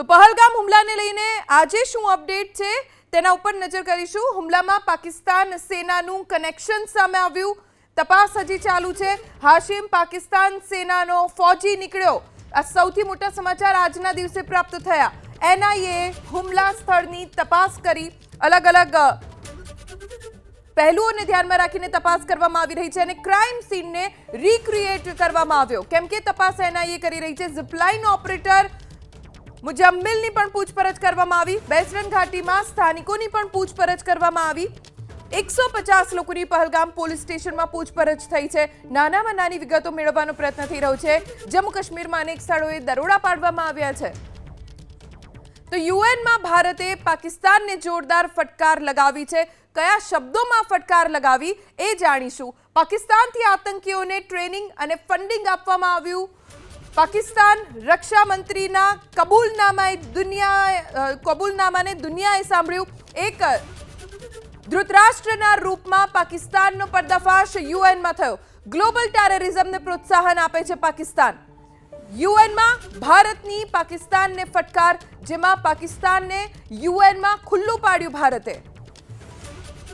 તો પહલગામ હુમલાને લઈને આજે શું અપડેટ છે તેના ઉપર નજર કરીશું। હુમલામાં પાકિસ્તાન સેનાનું કનેક્શન સામે આવ્યું। તપાસ હજી ચાલુ છે। હાશિમ પાકિસ્તાન સેનાનો ફૌજી નીકળ્યો। આ સૌથી મોટા સમાચાર આજના દિવસે પ્રાપ્ત થયા। એનઆઈએ હુમલા સ્થળની તપાસ કરી। અલગ અલગ પહેલુઓને ધ્યાનમાં રાખીને તપાસ કરવામાં આવી રહી છે અને ક્રાઇમ સીનને રીક્રિએટ કરવામાં આવ્યો। કેમ કે તપાસ એનઆઈએ કરી રહી છે। ઝિપલાઇન ઓપરેટર મુજમ્મિલની પણ પૂછપરછ કરવામાં આવી। બેસરન ઘાટીમાં સ્થાનિકોની પણ પૂછપરછ કરવામાં આવી। 150 લોકોની પહલગામ પોલીસ સ્ટેશનમાં પૂછપરછ થઈ છે। નાનામાં નાની વિગતો મેળવવાનો પ્રયત્ન થઈ રહ્યો છે। જમ્મુ કાશ્મીરમાં અનેક સ્થળોએ દરોડા પાડવામાં આવ્યા છે। તો યુએનમાં ભારતે પાકિસ્તાનને જોરદાર ફટકાર લગાવી છે। કયા શબ્દોમાં ફટકાર લગાવી એ જાણીશું। પાકિસ્તાનથી આતંકીઓને ટ્રેનિંગ અને ફંડિંગ આપવામાં આવ્યું। પાકિસ્તાન રક્ષા મંત્રીના કબૂલનામાને દુનિયાએ સાંભળ્યું। એક ધૃતરાષ્ટ્રના રૂપમાં પાકિસ્તાનનો પર્દાફાશ યુએનમાં થયો। ગ્લોબલ ટેરરિઝમને પ્રોત્સાહન આપે છે પાકિસ્તાન। યુએનમાં ભારતની પાકિસ્તાનને ફટકાર, જેમાં પાકિસ્તાનને યુએનમાં ખુલ્લું પાડ્યું ભારતે।